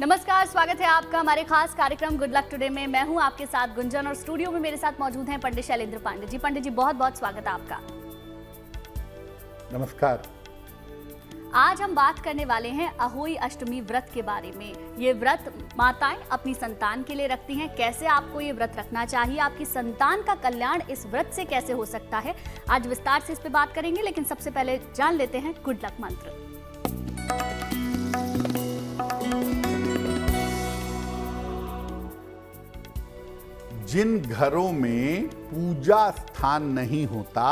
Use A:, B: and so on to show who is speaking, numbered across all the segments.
A: नमस्कार, स्वागत है आपका हमारे खास कार्यक्रम गुड लक टुडे में। मैं हूं आपके साथ गुंजन और स्टूडियो में मेरे साथ मौजूद हैं पंडित शैलेंद्र पांडे जी। पंडित जी, बहुत बहुत स्वागत है आपका।
B: नमस्कार।
A: आज हम बात करने वाले हैं अहोई अष्टमी व्रत के बारे में। ये व्रत माताएं अपनी संतान के लिए रखती हैं। कैसे आपको ये व्रत रखना चाहिए, आपकी संतान का कल्याण इस व्रत से कैसे हो सकता है, आज विस्तार से इस पे बात करेंगे। लेकिन सबसे पहले जान लेते हैं गुड लक मंत्र।
B: जिन घरों में पूजा स्थान नहीं होता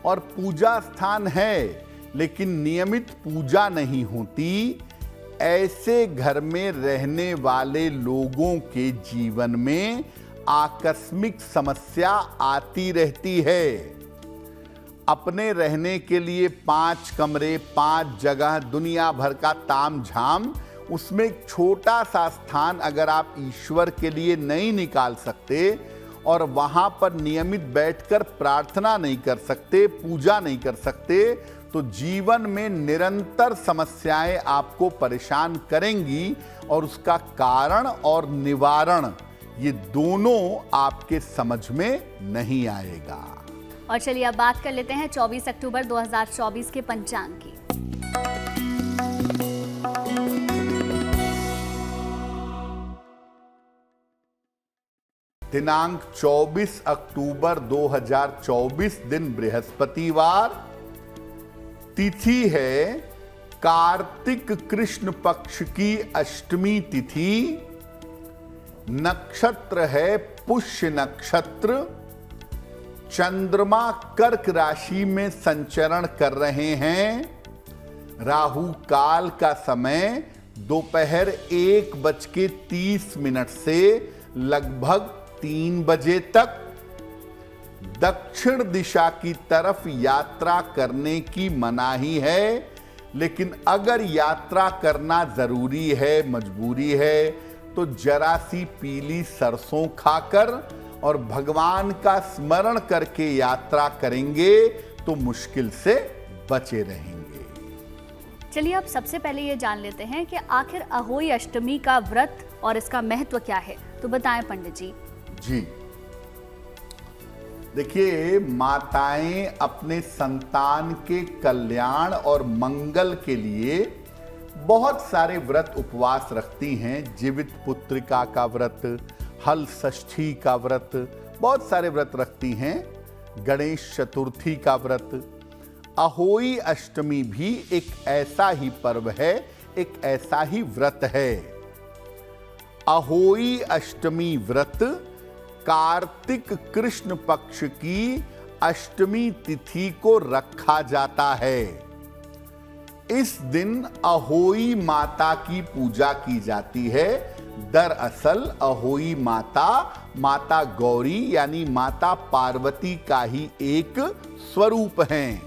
B: और पूजा स्थान है लेकिन नियमित पूजा नहीं होती, ऐसे घर में रहने वाले लोगों के जीवन में आकस्मिक समस्या आती रहती है। अपने रहने के लिए 5 कमरे, 5 जगह, दुनिया भर का ताम झाम, उसमें एक छोटा सा स्थान अगर आप ईश्वर के लिए नहीं निकाल सकते और वहां पर नियमित बैठकर प्रार्थना नहीं कर सकते, पूजा नहीं कर सकते, तो जीवन में निरंतर समस्याएं आपको परेशान करेंगी और उसका कारण और निवारण ये दोनों आपके समझ में नहीं आएगा।
A: और चलिए अब बात कर लेते हैं 24 अक्टूबर 2024 के पंचांग की।
B: दिनांक 24 अक्टूबर 2024 दिन बृहस्पतिवार, तिथि है कार्तिक कृष्ण पक्ष की अष्टमी तिथि, नक्षत्र है पुष्य नक्षत्र, चंद्रमा कर्क राशि में संचरण कर रहे हैं। राहु काल का समय दोपहर 1:30 से लगभग 3 बजे तक। दक्षिण दिशा की तरफ यात्रा करने की मनाही है, लेकिन अगर यात्रा करना जरूरी है, मजबूरी है, तो जरा सी पीली सरसों खाकर और भगवान का स्मरण करके यात्रा करेंगे तो मुश्किल से बचे रहेंगे।
A: चलिए अब सबसे पहले ये जान लेते हैं कि आखिर अहोई अष्टमी का व्रत और इसका महत्व क्या है, तो बताएं पंडित जी।
B: जी देखिए, माताएं अपने संतान के कल्याण और मंगल के लिए बहुत सारे व्रत उपवास रखती हैं। जीवित पुत्रिका का व्रत, हल षष्ठी का व्रत, बहुत सारे व्रत रखती हैं। गणेश चतुर्थी का व्रत। अहोई अष्टमी भी एक ऐसा ही पर्व है, एक ऐसा ही व्रत है। अहोई अष्टमी व्रत कार्तिक कृष्ण पक्ष की अष्टमी तिथि को रखा जाता है। इस दिन अहोई माता की पूजा की जाती है। दरअसल अहोई माता माता गौरी यानी माता पार्वती का ही एक स्वरूप हैं।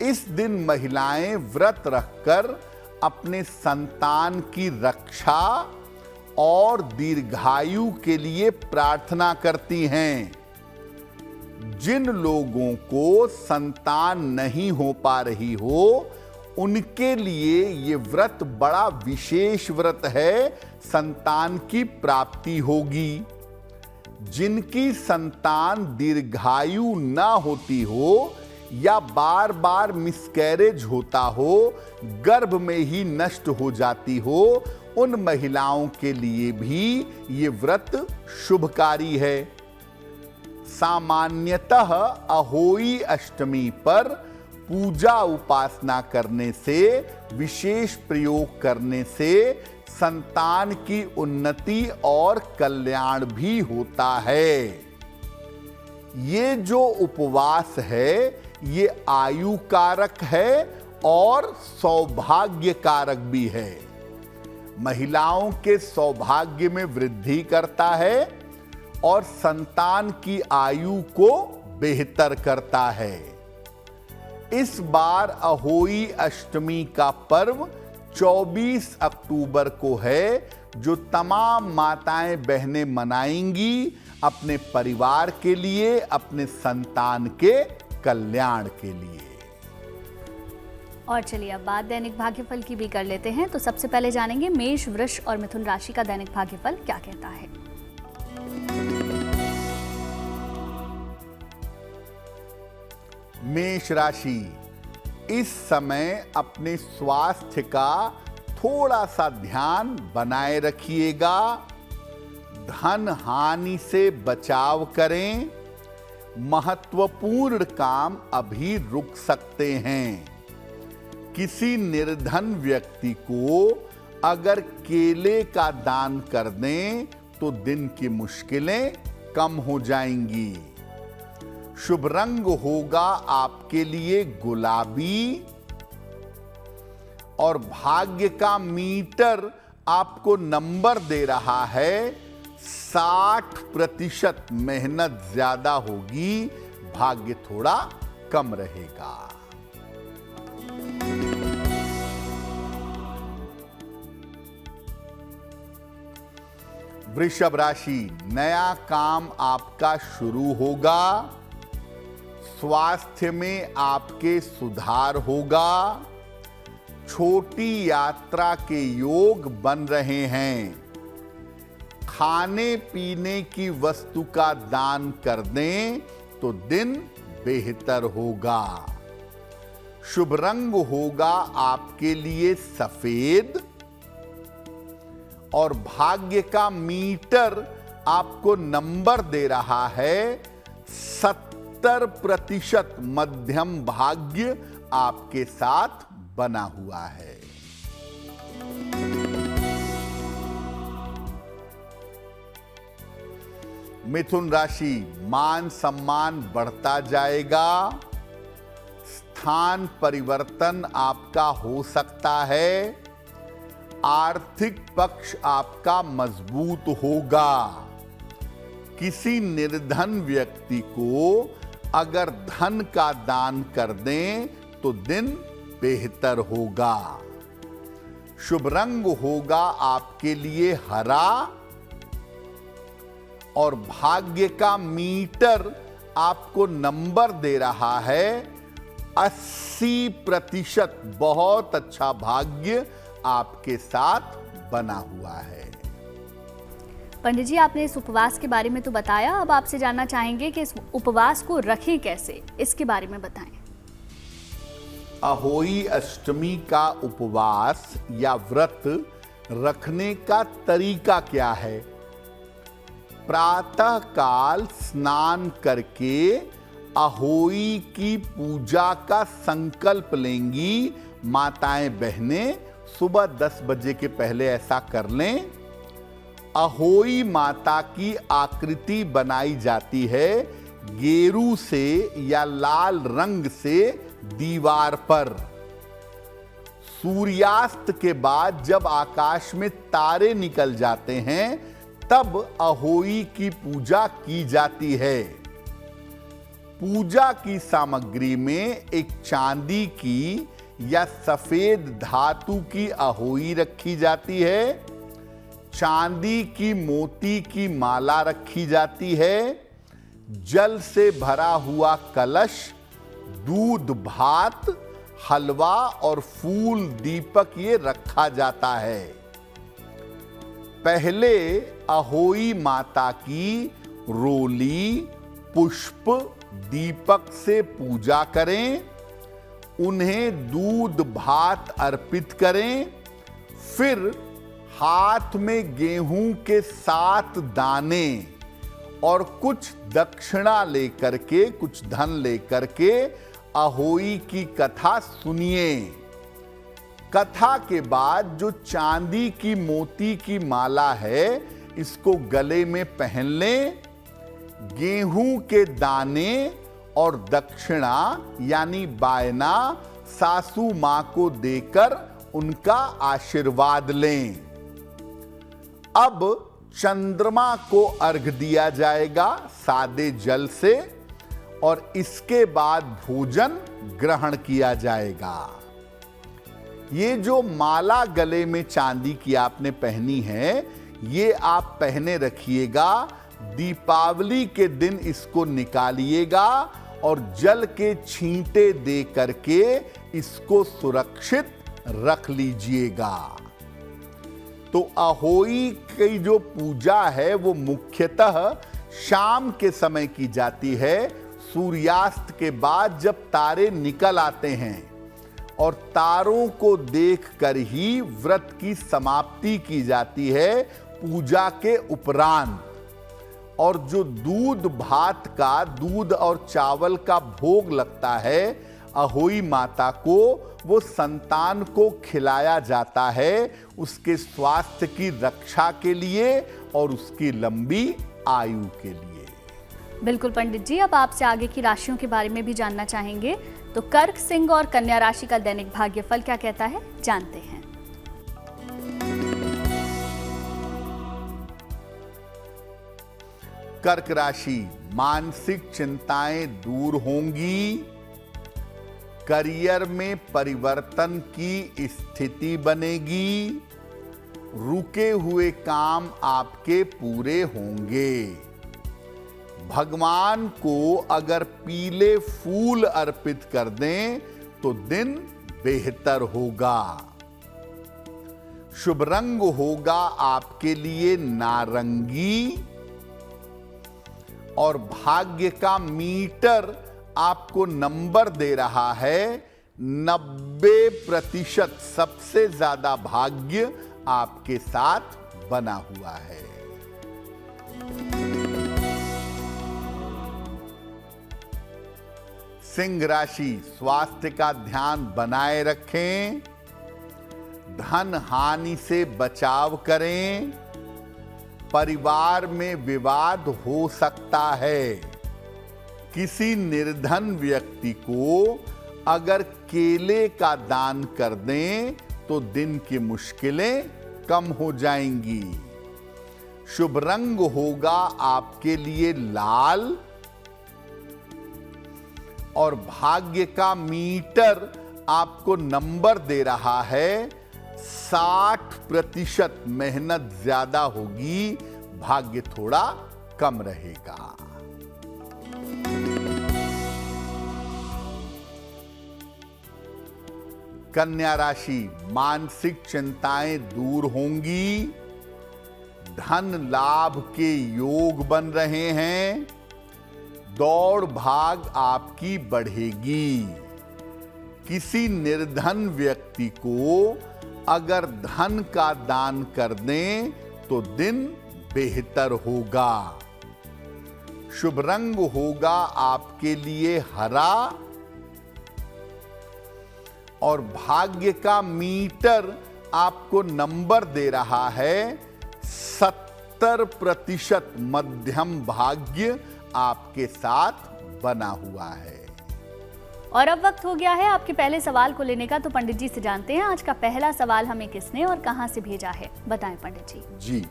B: इस दिन महिलाएं व्रत रखकर अपने संतान की रक्षा और दीर्घायु के लिए प्रार्थना करती हैं। जिन लोगों को संतान नहीं हो पा रही हो, उनके लिए ये व्रत बड़ा विशेष व्रत है। संतान की प्राप्ति होगी। जिनकी संतान दीर्घायु ना होती हो या बार बार मिसकैरेज होता हो, गर्भ में ही नष्ट हो जाती हो, उन महिलाओं के लिए भी ये व्रत शुभकारी है। सामान्यतः अहोई अष्टमी पर पूजा उपासना करने से, विशेष प्रयोग करने से संतान की उन्नति और कल्याण भी होता है। ये जो उपवास है ये आयु कारक है और सौभाग्य कारक भी है। महिलाओं के सौभाग्य में वृद्धि करता है और संतान की आयु को बेहतर करता है। इस बार अहोई अष्टमी का पर्व 24 अक्टूबर को है, जो तमाम माताएं बहनें मनाएंगी अपने परिवार के लिए, अपने संतान के कल्याण के लिए।
A: और चलिए अब बात दैनिक भाग्यफल की भी कर लेते हैं। तो सबसे पहले जानेंगे मेष, वृष और मिथुन राशि का दैनिक भाग्यफल क्या कहता है।
B: मेष राशि, इस समय अपने स्वास्थ्य का थोड़ा सा ध्यान बनाए रखिएगा। धन हानि से बचाव करें। महत्वपूर्ण काम अभी रुक सकते हैं। किसी निर्धन व्यक्ति को अगर केले का दान कर दें तो दिन की मुश्किलें कम हो जाएंगी। शुभ रंग होगा आपके लिए गुलाबी और भाग्य का मीटर आपको नंबर दे रहा है 60%। मेहनत ज्यादा होगी, भाग्य थोड़ा कम रहेगा। वृषभ राशि, नया काम आपका शुरू होगा। स्वास्थ्य में आपके सुधार होगा। छोटी यात्रा के योग बन रहे हैं। खाने पीने की वस्तु का दान कर दें तो दिन बेहतर होगा। शुभ रंग होगा आपके लिए सफेद और भाग्य का मीटर आपको नंबर दे रहा है 70%। मध्यम भाग्य आपके साथ बना हुआ है। मिथुन राशि, मान सम्मान बढ़ता जाएगा। स्थान परिवर्तन आपका हो सकता है। आर्थिक पक्ष आपका मजबूत होगा। किसी निर्धन व्यक्ति को अगर धन का दान कर दें तो दिन बेहतर होगा। शुभ रंग होगा आपके लिए हरा और भाग्य का मीटर आपको नंबर दे रहा है 80%। बहुत अच्छा भाग्य आपके साथ बना हुआ है।
A: पंडित जी, आपने इस उपवास के बारे में तो बताया, अब आपसे जानना चाहेंगे कि इस उपवास को रखें कैसे, इसके बारे में बताएं।
B: अहोई अष्टमी का उपवास या व्रत रखने का तरीका क्या है? प्रातः काल स्नान करके अहोई की पूजा का संकल्प लेंगी माताएं बहनें। सुबह 10 बजे के पहले ऐसा कर लें। अहोई माता की आकृति बनाई जाती है गेरू से या लाल रंग से दीवार पर। सूर्यास्त के बाद जब आकाश में तारे निकल जाते हैं तब अहोई की पूजा की जाती है। पूजा की सामग्री में एक चांदी की या सफेद धातु की अहोई रखी जाती है। चांदी की मोती की माला रखी जाती है। जल से भरा हुआ कलश, दूध, भात, हलवा और फूल दीपक ये रखा जाता है। पहले अहोई माता की रोली, पुष्प, दीपक से पूजा करें। उन्हें दूध भात अर्पित करें। फिर हाथ में गेहूं के 7 दाने और कुछ दक्षिणा लेकर के, कुछ धन लेकर के अहोई की कथा सुनिए। कथा के बाद जो चांदी की मोती की माला है इसको गले में पहन लें। गेहूं के दाने और दक्षिणा यानी बायना सासू मां को देकर उनका आशीर्वाद लें। अब चंद्रमा को अर्घ दिया जाएगा सादे जल से और इसके बाद भोजन ग्रहण किया जाएगा। ये जो माला गले में चांदी की आपने पहनी है ये आप पहने रखिएगा। दीपावली के दिन इसको निकालिएगा और जल के छींटे दे करके इसको सुरक्षित रख लीजिएगा। तो अहोई की जो पूजा है वो मुख्यतः शाम के समय की जाती है, सूर्यास्त के बाद जब तारे निकल आते हैं, और तारों को देखकर ही व्रत की समाप्ति की जाती है पूजा के उपरांत। और जो दूध भात का, दूध और चावल का भोग लगता है अहोई माता को, वो संतान को खिलाया जाता है उसके स्वास्थ्य की रक्षा के लिए और उसकी लंबी आयु के लिए।
A: बिल्कुल पंडित जी, अब आपसे आगे की राशियों के बारे में भी जानना चाहेंगे। तो कर्क, सिंह और कन्या राशि का दैनिक भाग्यफल क्या कहता है, जानते हैं।
B: कर्क राशि, मानसिक चिंताएं दूर होंगी, करियर में परिवर्तन की स्थिति बनेगी, रुके हुए काम आपके पूरे होंगे। भगवान को अगर पीले फूल अर्पित कर दें तो दिन बेहतर होगा। शुभ रंग होगा आपके लिए नारंगी, और भाग्य का मीटर आपको नंबर दे रहा है 90%। सबसे ज्यादा भाग्य आपके साथ बना हुआ है। सिंह राशि, स्वास्थ्य का ध्यान बनाए रखें, धन हानि से बचाव करें, परिवार में विवाद हो सकता है। किसी निर्धन व्यक्ति को अगर केले का दान कर दें तो दिन की मुश्किलें कम हो जाएंगी। शुभ रंग होगा आपके लिए लाल, और भाग्य का मीटर आपको नंबर दे रहा है 60%। मेहनत ज्यादा होगी, भाग्य थोड़ा कम रहेगा। कन्या राशि, मानसिक चिंताएं दूर होंगी, धन लाभ के योग बन रहे हैं, दौड़ भाग आपकी बढ़ेगी। किसी निर्धन व्यक्ति को अगर धन का दान कर दें तो दिन बेहतर होगा। शुभ रंग होगा आपके लिए हरा, और भाग्य का मीटर आपको नंबर दे रहा है 70%। मध्यम भाग्य आपके साथ बना हुआ है।
A: और अब वक्त हो गया है आपके पहले सवाल को लेने का। तो पंडित जी से जानते हैं आज का पहला सवाल हमें किसने और कहां से भेजा है, बताएं पंडित जी।
B: जी,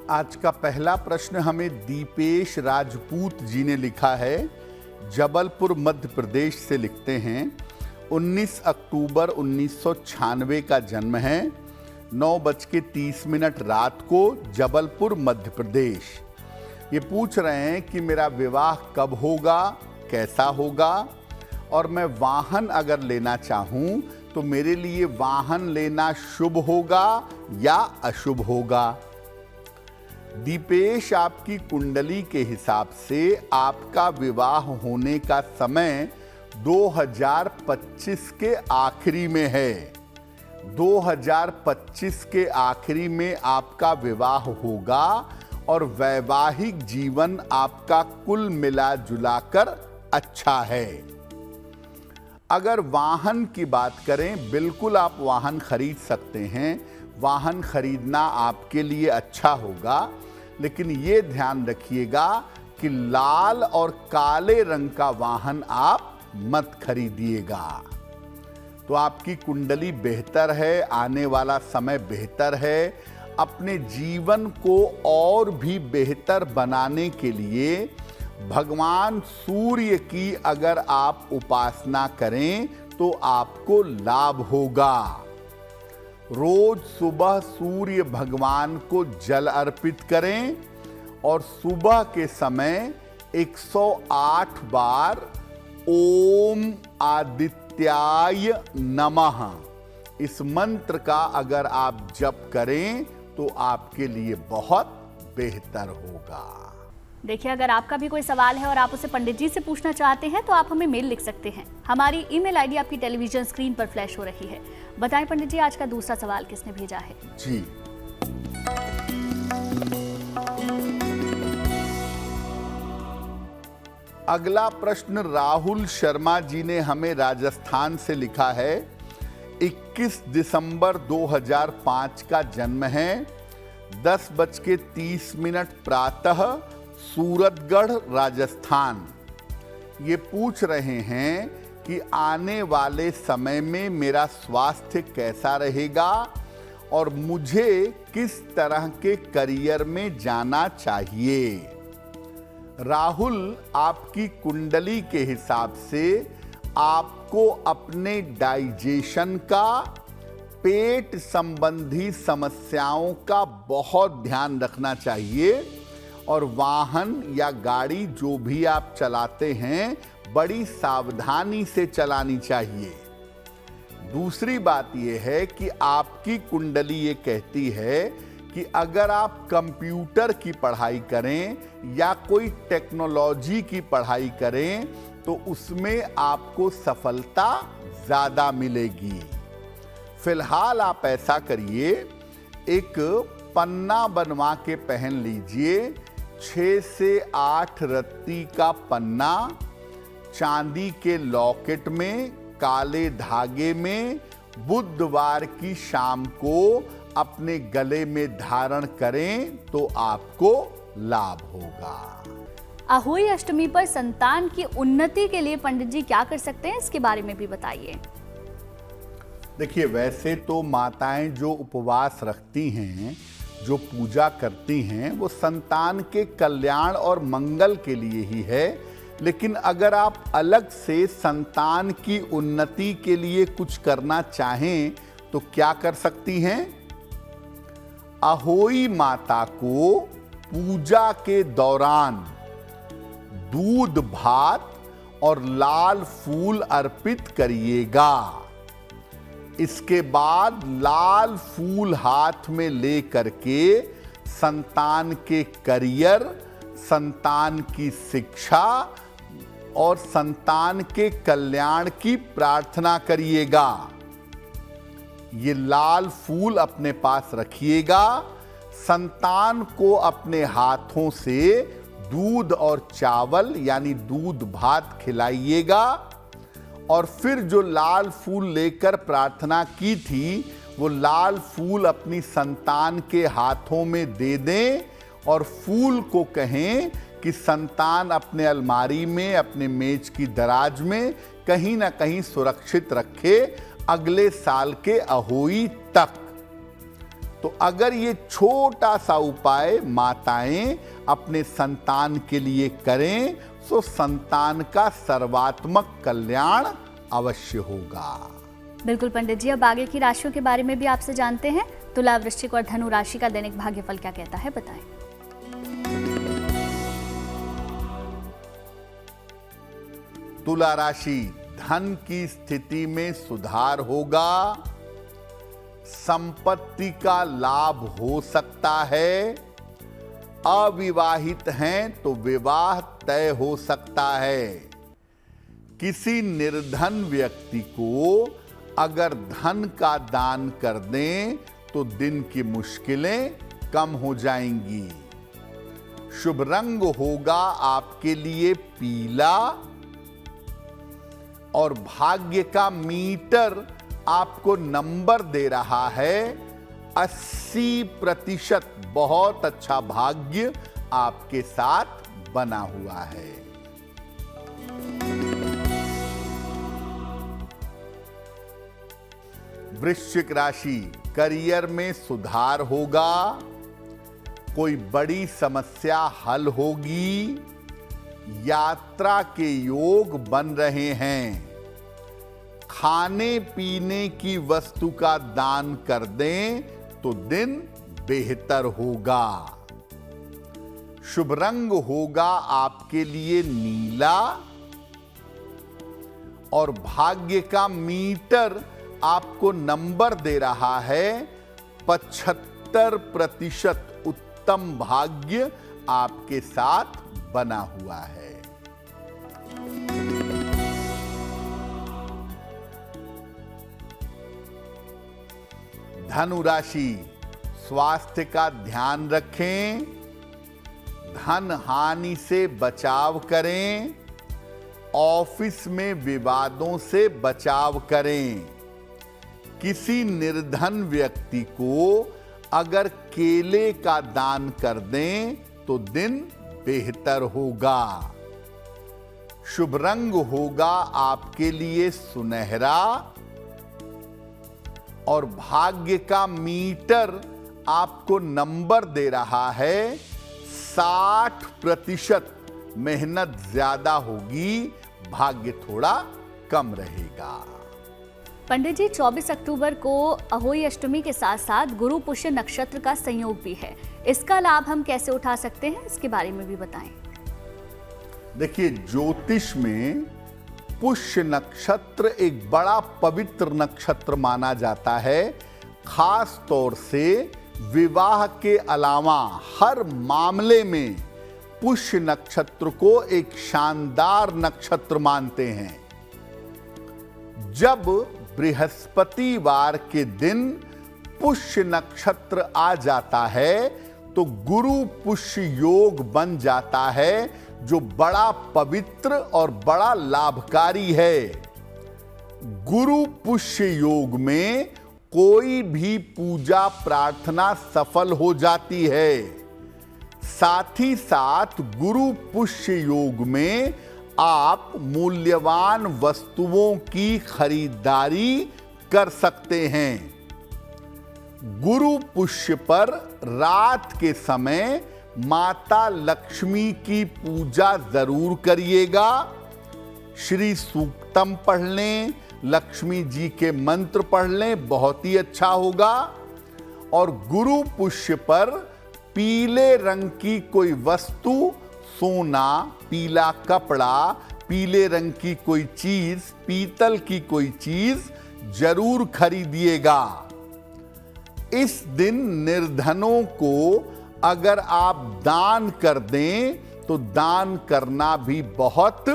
B: आज का पहला प्रश्न हमें दीपेश राजपूत जी ने लिखा है। जबलपुर मध्य प्रदेश से लिखते हैं। 19 अक्टूबर 1996 का जन्म है। 9:30 रात को, जबलपुर मध्य प्रदेश। ये पूछ रहे हैं कि मेरा विवाह कब होगा, कैसा होगा, और मैं वाहन अगर लेना चाहूं तो मेरे लिए वाहन लेना शुभ होगा या अशुभ होगा। दीपेश, आपकी कुंडली के हिसाब से आपका विवाह होने का समय 2025 के आखिरी में है। 2025 के आखिरी में आपका विवाह होगा और वैवाहिक जीवन आपका कुल मिला जुलाकर अच्छा है। अगर वाहन की बात करें, बिल्कुल आप वाहन खरीद सकते हैं। वाहन खरीदना आपके लिए अच्छा होगा, लेकिन ये ध्यान रखिएगा कि लाल और काले रंग का वाहन आप मत खरीदिएगा। तो आपकी कुंडली बेहतर है, आने वाला समय बेहतर है। अपने जीवन को और भी बेहतर बनाने के लिए भगवान सूर्य की अगर आप उपासना करें तो आपको लाभ होगा। रोज सुबह सूर्य भगवान को जल अर्पित करें और सुबह के समय 108 बार ओम आदित्याय नमः इस मंत्र का अगर आप जप करें तो आपके लिए बहुत बेहतर होगा।
A: देखिए, अगर आपका भी कोई सवाल है और आप उसे पंडित जी से पूछना चाहते हैं तो आप हमें मेल लिख सकते हैं। हमारी ईमेल आईडी आपकी टेलीविजन स्क्रीन पर फ्लैश हो रही है। बताएं पंडित जी, आज का दूसरा सवाल किसने भेजा है?
B: जी, अगला प्रश्न राहुल शर्मा जी ने हमें राजस्थान से लिखा है। 21 दिसंबर 2005 का जन्म है। 10:30 प्रातः सूरतगढ़ राजस्थान। ये पूछ रहे हैं कि आने वाले समय में मेरा स्वास्थ्य कैसा रहेगा और मुझे किस तरह के करियर में जाना चाहिए। राहुल, आपकी कुंडली के हिसाब से आपको अपने डाइजेशन का, पेट संबंधी समस्याओं का बहुत ध्यान रखना चाहिए और वाहन या गाड़ी जो भी आप चलाते हैं बड़ी सावधानी से चलानी चाहिए। दूसरी बात यह है कि आपकी कुंडली ये कहती है कि अगर आप कंप्यूटर की पढ़ाई करें या कोई टेक्नोलॉजी की पढ़ाई करें तो उसमें आपको सफलता ज़्यादा मिलेगी। फिलहाल आप ऐसा करिए, एक पन्ना बनवा के पहन लीजिए। 6 से 8 रत्ती का पन्ना चांदी के लॉकेट में काले धागे में बुधवार की शाम को अपने गले में धारण करें तो आपको लाभ होगा।
A: अहोई अष्टमी पर संतान की उन्नति के लिए पंडित जी क्या कर सकते हैं, इसके बारे में भी बताइए।
B: देखिए, वैसे तो माताएं जो उपवास रखती हैं, जो पूजा करती हैं, वो संतान के कल्याण और मंगल के लिए ही है। लेकिन अगर आप अलग से संतान की उन्नति के लिए कुछ करना चाहें तो क्या कर सकती हैं? अहोई माता को पूजा के दौरान दूध भात और लाल फूल अर्पित करिएगा। इसके बाद लाल फूल हाथ में लेकर के संतान के करियर, संतान की शिक्षा और संतान के कल्याण की प्रार्थना करिएगा। ये लाल फूल अपने पास रखिएगा। संतान को अपने हाथों से दूध और चावल यानी दूध भात खिलाइएगा और फिर जो लाल फूल लेकर प्रार्थना की थी वो लाल फूल अपनी संतान के हाथों में दे दें और फूल को कहें कि संतान अपने अलमारी में, अपने मेज की दराज में कहीं ना कहीं सुरक्षित रखे अगले साल के अहोई तक। तो अगर ये छोटा सा उपाय माताएं अपने संतान के लिए करें तो संतान का सर्वात्मक कल्याण अवश्य होगा।
A: बिल्कुल पंडित जी, अब आगे की राशियों के बारे में भी आपसे जानते हैं। तुला, वृश्चिक और धनु राशि का दैनिक भाग्यफल क्या कहता है, बताएं।
B: तुला राशि, धन की स्थिति में सुधार होगा। संपत्ति का लाभ हो सकता है। अविवाहित हैं तो विवाह तय हो सकता है। किसी निर्धन व्यक्ति को अगर धन का दान कर दें तो दिन की मुश्किलें कम हो जाएंगी। शुभ रंग होगा आपके लिए पीला और भाग्य का मीटर आपको नंबर दे रहा है 80%। बहुत अच्छा भाग्य आपके साथ बना हुआ है। वृश्चिक राशि, करियर में सुधार होगा। कोई बड़ी समस्या हल होगी। यात्रा के योग बन रहे हैं। खाने पीने की वस्तु का दान कर दें तो दिन बेहतर होगा। शुभ रंग होगा आपके लिए नीला और भाग्य का मीटर आपको नंबर दे रहा है 75% उत्तम भाग्य आपके साथ बना हुआ है। धनु राशि, स्वास्थ्य का ध्यान रखें, धन हानि से बचाव करें, ऑफिस में विवादों से बचाव करें। किसी निर्धन व्यक्ति को अगर केले का दान कर दें तो दिन बेहतर होगा। शुभ रंग होगा आपके लिए सुनहरा और भाग्य का मीटर आपको नंबर दे रहा है 60%। मेहनत ज्यादा होगी, भाग्य थोड़ा कम रहेगा।
A: पंडित जी, 24 अक्टूबर को अहोई अष्टमी के साथ साथ गुरु पुष्य नक्षत्र का संयोग भी है। इसका लाभ हम कैसे उठा सकते हैं, इसके बारे में भी बताएं।
B: देखिए, ज्योतिष में पुष्य नक्षत्र एक बड़ा पवित्र नक्षत्र माना जाता है। खास तौर से विवाह के अलावा हर मामले में पुष्य नक्षत्र को एक शानदार नक्षत्र मानते हैं। जब बृहस्पतिवार के दिन पुष्य नक्षत्र आ जाता है तो गुरु पुष्य योग बन जाता है, जो बड़ा पवित्र और बड़ा लाभकारी है। गुरु पुष्य योग में कोई भी पूजा प्रार्थना सफल हो जाती है। साथ ही साथ गुरु पुष्य योग में आप मूल्यवान वस्तुओं की खरीदारी कर सकते हैं। गुरु पुष्य पर रात के समय माता लक्ष्मी की पूजा जरूर करिएगा। श्री सूक्तम पढ़ लें, लक्ष्मी जी के मंत्र पढ़ लें, बहुत ही अच्छा होगा। और गुरु पुष्य पर पीले रंग की कोई वस्तु, सोना, पीला कपड़ा, पीले रंग की कोई चीज, पीतल की कोई चीज जरूर खरीदिएगा। इस दिन निर्धनों को अगर आप दान कर दें तो दान करना भी बहुत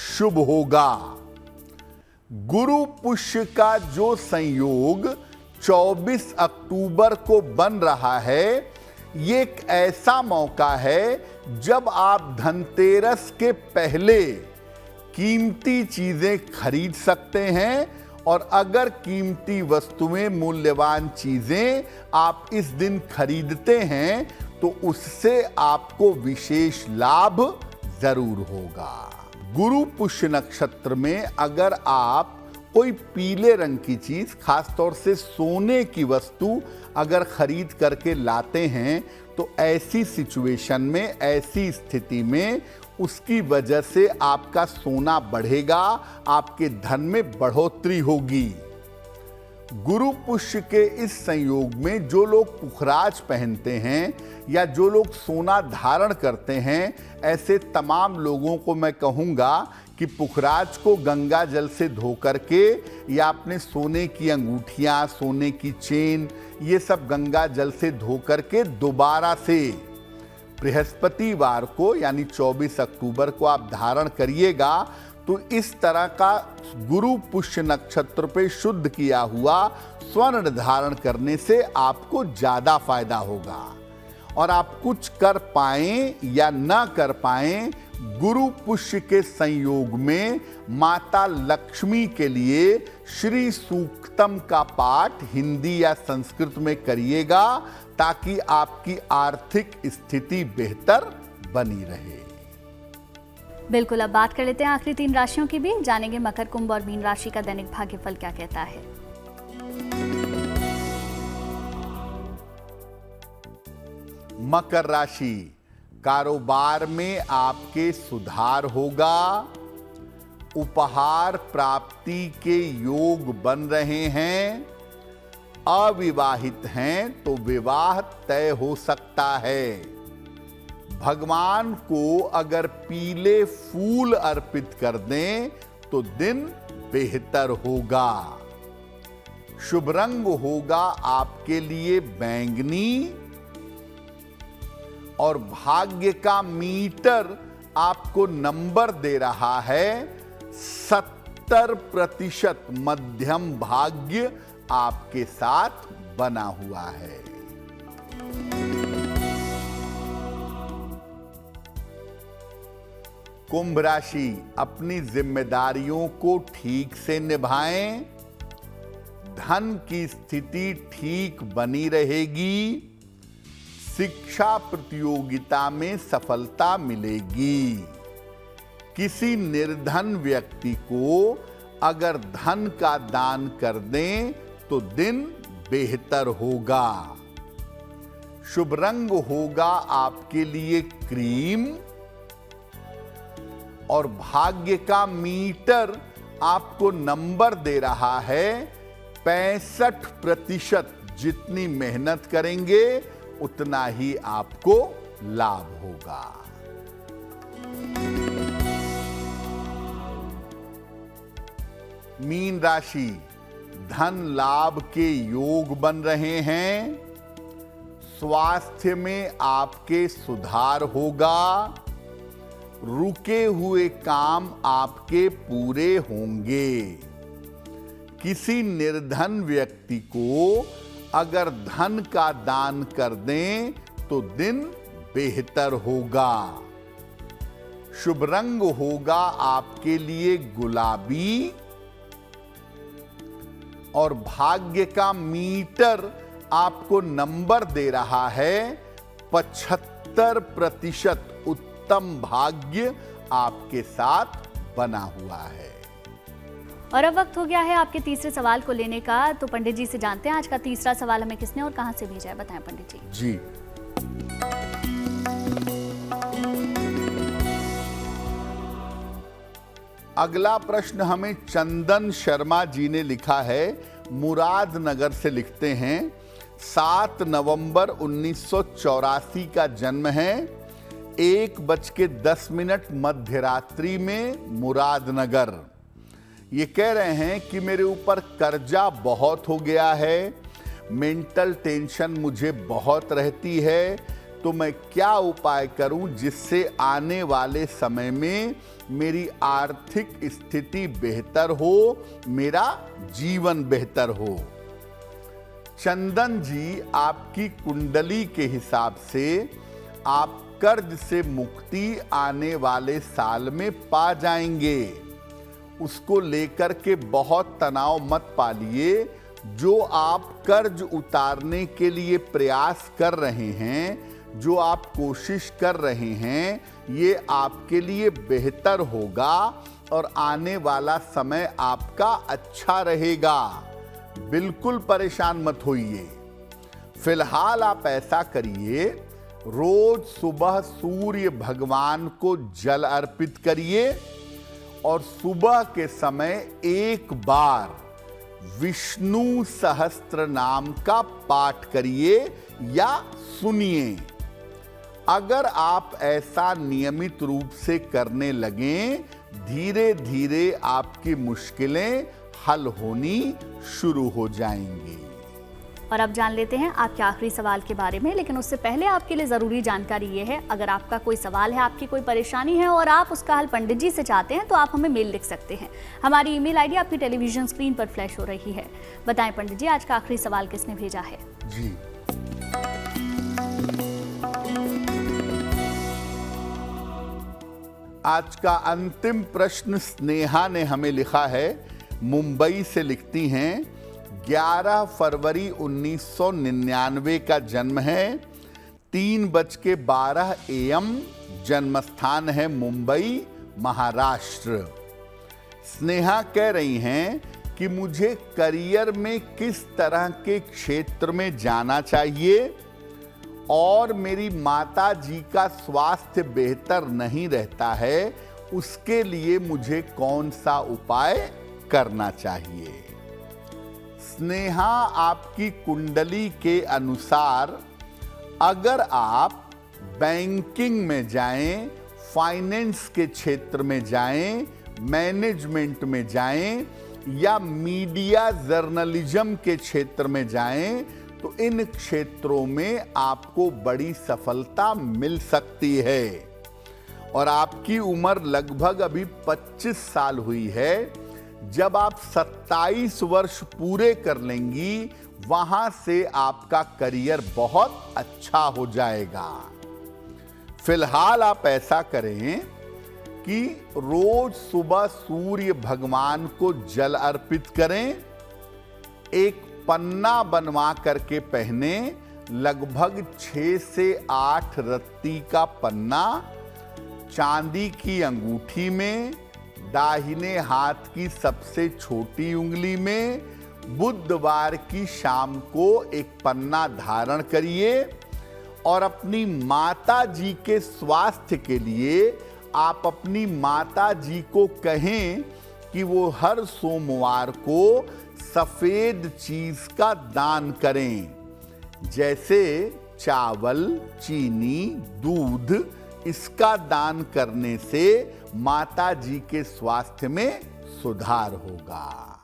B: शुभ होगा। गुरु पुष्य का जो संयोग 24 अक्टूबर को बन रहा है, ये एक ऐसा मौका है जब आप धनतेरस के पहले कीमती चीजें खरीद सकते हैं। और अगर कीमती वस्तुएं, मूल्यवान चीजें आप इस दिन खरीदते हैं तो उससे आपको विशेष लाभ जरूर होगा। गुरु पुष्य नक्षत्र में अगर आप कोई पीले रंग की चीज, खासतौर से सोने की वस्तु अगर खरीद करके लाते हैं तो ऐसी सिचुएशन में, ऐसी स्थिति में उसकी वजह से आपका सोना बढ़ेगा, आपके धन में बढ़ोतरी होगी। गुरु पुष्य के इस संयोग में जो लोग पुखराज पहनते हैं या जो लोग सोना धारण करते हैं, ऐसे तमाम लोगों को मैं कहूँगा कि पुखराज को गंगा जल से धो करके या अपने सोने की अंगूठियाँ, सोने की चेन, ये सब गंगा जल से धो करके दोबारा से बृहस्पतिवार को यानी 24 अक्टूबर को आप धारण करिएगा। तो इस तरह का गुरु पुष्य नक्षत्र पे शुद्ध किया हुआ स्वर्ण धारण करने से आपको ज्यादा फायदा होगा। और आप कुछ कर पाएं या ना कर पाएं, गुरु पुष्य के संयोग में माता लक्ष्मी के लिए श्री सूक्तम का पाठ हिंदी या संस्कृत में करिएगा ताकि आपकी आर्थिक स्थिति बेहतर बनी रहे।
A: बिल्कुल, अब बात कर लेते हैं आखिरी 3 राशियों की भी। जानेंगे मकर, कुंभ और मीन राशि का दैनिक भाग्यफल क्या कहता है।
B: मकर राशि, कारोबार में आपके सुधार होगा। उपहार प्राप्ति के योग बन रहे हैं। अविवाहित हैं तो विवाह तय हो सकता है। भगवान को अगर पीले फूल अर्पित कर दें तो दिन बेहतर होगा। शुभ रंग होगा आपके लिए बैंगनी और भाग्य का मीटर आपको नंबर दे रहा है 70% मध्यम भाग्य आपके साथ बना हुआ है। कुंभ राशि अपनी जिम्मेदारियों को ठीक से निभाएं। धन की स्थिति ठीक बनी रहेगी। शिक्षा प्रतियोगिता में सफलता मिलेगी। किसी निर्धन व्यक्ति को अगर धन का दान कर दें तो दिन बेहतर होगा। शुभ रंग होगा आपके लिए क्रीम और भाग्य का मीटर आपको नंबर दे रहा है 65%। जितनी मेहनत करेंगे उतना ही आपको लाभ होगा। मीन राशि धन लाभ के योग बन रहे हैं। स्वास्थ्य में आपके सुधार होगा। रुके हुए काम आपके पूरे होंगे। किसी निर्धन व्यक्ति को अगर धन का दान कर दें तो दिन बेहतर होगा। शुभ रंग होगा आपके लिए गुलाबी और भाग्य का मीटर आपको नंबर दे रहा है 75%। उत्तम भाग्य आपके साथ बना हुआ है।
A: और अब वक्त हो गया है आपके तीसरे सवाल को लेने का। तो पंडित जी से जानते हैं आज का तीसरा सवाल हमें किसने और कहां से भेजा है। बताएं पंडित जी।
B: जी, अगला प्रश्न हमें चंदन शर्मा जी ने लिखा है। मुरादनगर से लिखते हैं 7 नवंबर 1984 का जन्म है। 1:10 मध्य रात्रि में मुरादनगर। ये कह रहे हैं कि मेरे ऊपर कर्जा बहुत हो गया है। मेंटल टेंशन मुझे बहुत रहती है। तो मैं क्या उपाय करूं जिससे आने वाले समय में मेरी आर्थिक स्थिति बेहतर हो, मेरा जीवन बेहतर हो। चंदन जी, आपकी कुंडली के हिसाब से आप कर्ज से मुक्ति आने वाले साल में पा जाएंगे। उसको लेकर के बहुत तनाव मत पालिए। जो आप कर्ज उतारने के लिए प्रयास कर रहे हैं, जो आप कोशिश कर रहे हैं, ये आपके लिए बेहतर होगा और आने वाला समय आपका अच्छा रहेगा। बिल्कुल परेशान मत होइए। फिलहाल आप ऐसा करिए, रोज सुबह सूर्य भगवान को जल अर्पित करिए और सुबह के समय एक बार विष्णु सहस्त्र नाम का पाठ करिए या सुनिए। अगर आप ऐसा नियमित रूप से करने लगें, धीरे धीरे आपकी मुश्किलें हल होनी शुरू हो जाएंगी।
A: और अब जान लेते हैं आपके आखिरी सवाल के बारे में। लेकिन उससे पहले आपके लिए ज़रूरी जानकारी ये है, अगर आपका कोई सवाल है, आपकी कोई परेशानी है और आप उसका हल पंडित जी से चाहते हैं तो आप हमें मेल लिख सकते हैं। हमारी ईमेल आईडी आपकी टेलीविजन स्क्रीन पर फ्लैश हो रही है। बताएं पंडित जी, आज का आखिरी सवाल किसने भेजा है।
B: जी, आज का अंतिम प्रश्न स्नेहा ने हमें लिखा है। मुंबई से लिखती हैं, 11 फरवरी 1999 का जन्म है। 3:12 AM जन्म स्थान है मुंबई, महाराष्ट्र। स्नेहा कह रही हैं कि मुझे करियर में किस तरह के क्षेत्र में जाना चाहिए और मेरी माता जी का स्वास्थ्य बेहतर नहीं रहता है, उसके लिए मुझे कौन सा उपाय करना चाहिए। स्नेहा, आपकी कुंडली के अनुसार अगर आप बैंकिंग में जाएं, फाइनेंस के क्षेत्र में जाएं, मैनेजमेंट में जाएं या मीडिया जर्नलिज्म के क्षेत्र में जाएं, तो इन क्षेत्रों में आपको बड़ी सफलता मिल सकती है। और आपकी उम्र लगभग अभी 25 साल हुई है। जब आप 27 वर्ष पूरे कर लेंगी, वहां से आपका करियर बहुत अच्छा हो जाएगा। फिलहाल आप ऐसा करें कि रोज सुबह सूर्य भगवान को जल अर्पित करें, एक पन्ना बनवा करके पहने, लगभग 6 से 8 रत्ती का पन्ना चांदी की अंगूठी में, दाहिने हाथ की सबसे छोटी उंगली में, बुधवार की शाम को एक पन्ना धारण करिए और अपनी माता जी के स्वास्थ्य के लिए आप अपनी माता जी को कहें कि वो हर सोमवार को सफेद चीज का दान करें, जैसे चावल, चीनी, दूध। इसका दान करने से माता जी के स्वास्थ्य में सुधार होगा।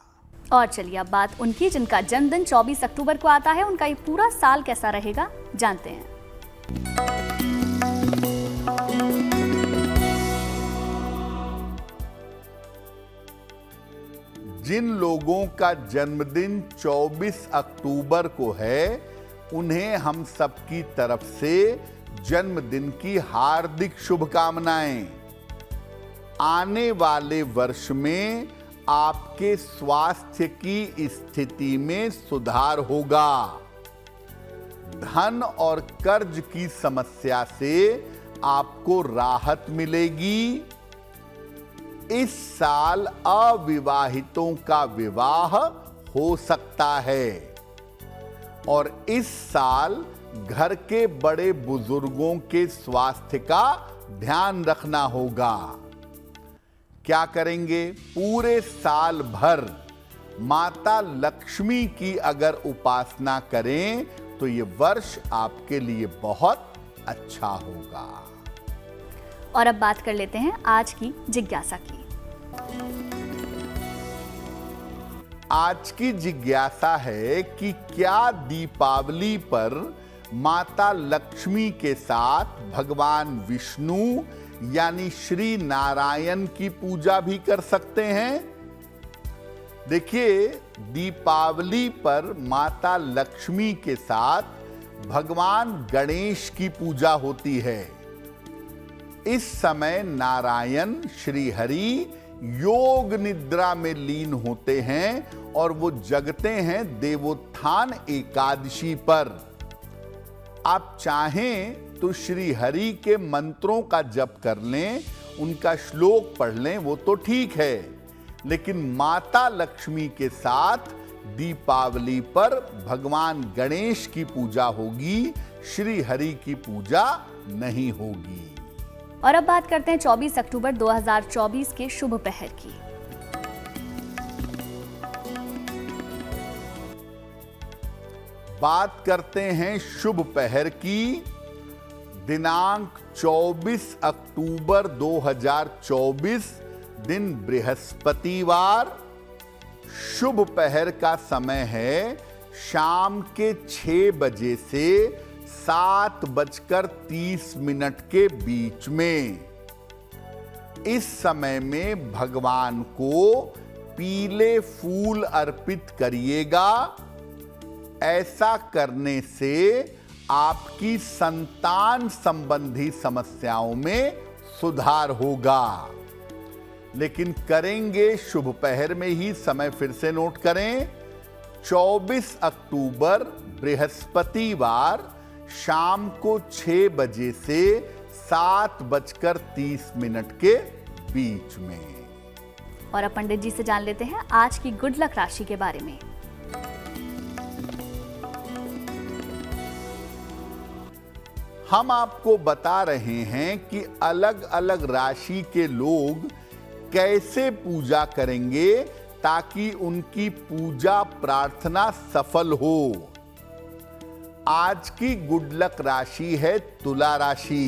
A: और चलिए अब बात उनकी जिनका जन्मदिन 24 अक्टूबर को आता है, उनका ये पूरा साल कैसा रहेगा जानते हैं।
B: जिन लोगों का जन्मदिन 24 अक्टूबर को है, उन्हें हम सबकी तरफ से जन्मदिन की हार्दिक शुभकामनाएं। आने वाले वर्ष में आपके स्वास्थ्य की स्थिति में सुधार होगा। धन और कर्ज की समस्या से आपको राहत मिलेगी। इस साल अविवाहितों का विवाह हो सकता है और इस साल घर के बड़े बुजुर्गों के स्वास्थ्य का ध्यान रखना होगा। क्या करेंगे? पूरे साल भर माता लक्ष्मी की अगर उपासना करें तो ये वर्ष आपके लिए बहुत अच्छा होगा।
A: और अब बात कर लेते हैं आज की जिज्ञासा की।
B: आज की जिज्ञासा है कि क्या दीपावली पर माता लक्ष्मी के साथ भगवान विष्णु यानी श्री नारायण की पूजा भी कर सकते हैं? देखिए, दीपावली पर माता लक्ष्मी के साथ भगवान गणेश की पूजा होती है। इस समय नारायण श्री हरि योग निद्रा में लीन होते हैं और वो जगते हैं देवोत्थान एकादशी पर। आप चाहें तो श्री हरि के मंत्रों का जप कर लें, उनका श्लोक पढ़ लें, वो तो ठीक है, लेकिन माता लक्ष्मी के साथ दीपावली पर भगवान गणेश की पूजा होगी, श्री हरि की पूजा नहीं होगी।
A: और अब बात करते हैं 24 अक्टूबर 2024 के शुभ पहर की।
B: बात करते हैं शुभ पहर की। दिनांक 24 अक्टूबर 2024, दिन बृहस्पतिवार। शुभ पहर का समय है शाम के 6 बजे से 7:30 के बीच में। इस समय में भगवान को पीले फूल अर्पित करिएगा। ऐसा करने से आपकी संतान संबंधी समस्याओं में सुधार होगा। लेकिन करेंगे शुभ पहर में ही, समय फिर से नोट करें, 24 अक्टूबर बृहस्पतिवार शाम को 6 बजे से 7:30 के बीच में।
A: और अब पंडित जी से जान लेते हैं आज की गुड लक राशि के बारे में।
B: हम आपको बता रहे हैं कि अलग अलग राशि के लोग कैसे पूजा करेंगे ताकि उनकी पूजा प्रार्थना सफल हो। आज की गुड लक राशि है तुला राशि।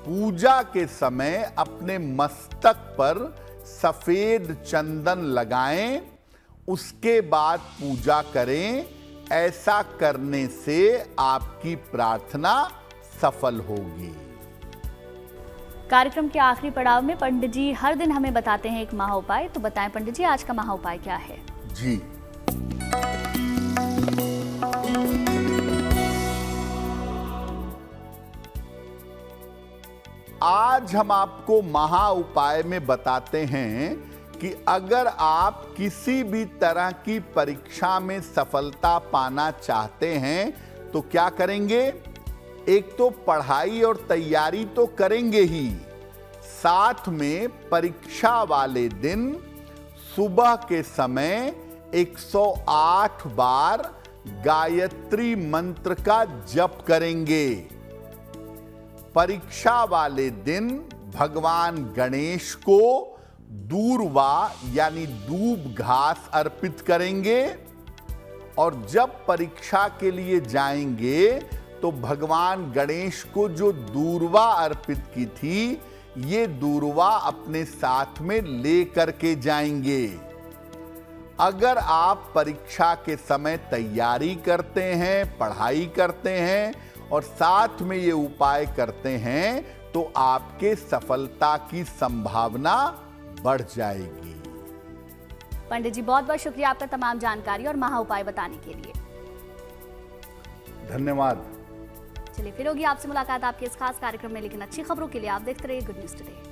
B: पूजा के समय अपने मस्तक पर सफेद चंदन लगाएं, उसके बाद पूजा करें। ऐसा करने से आपकी प्रार्थना सफल होगी।
A: कार्यक्रम के आखिरी पड़ाव में पंडित जी हर दिन हमें बताते हैं एक महा उपाय, तो बताएं पंडित जी आज का महा उपाय क्या है?
B: जी, आज हम आपको महा उपाय में बताते हैं कि अगर आप किसी भी तरह की परीक्षा में सफलता पाना चाहते हैं तो क्या करेंगे। एक तो पढ़ाई और तैयारी तो करेंगे ही, साथ में परीक्षा वाले दिन सुबह के समय 108 बार गायत्री मंत्र का जप करेंगे। परीक्षा वाले दिन भगवान गणेश को दूर्वा यानी दूब घास अर्पित करेंगे और जब परीक्षा के लिए जाएंगे तो भगवान गणेश को जो दूर्वा अर्पित की थी, ये दूर्वा अपने साथ में ले करके जाएंगे। अगर आप परीक्षा के समय तैयारी करते हैं, पढ़ाई करते हैं और साथ में ये उपाय करते हैं तो आपके सफलता की संभावना बढ़ जाएगी।
A: पंडित जी बहुत बहुत शुक्रिया आपका तमाम जानकारी और महा उपाय बताने के लिए।
B: धन्यवाद।
A: चलिए फिर होगी आपसे मुलाकात आपके इस खास कार्यक्रम में, लेकिन अच्छी खबरों के लिए आप देखते रहिए गुड न्यूज टुडे।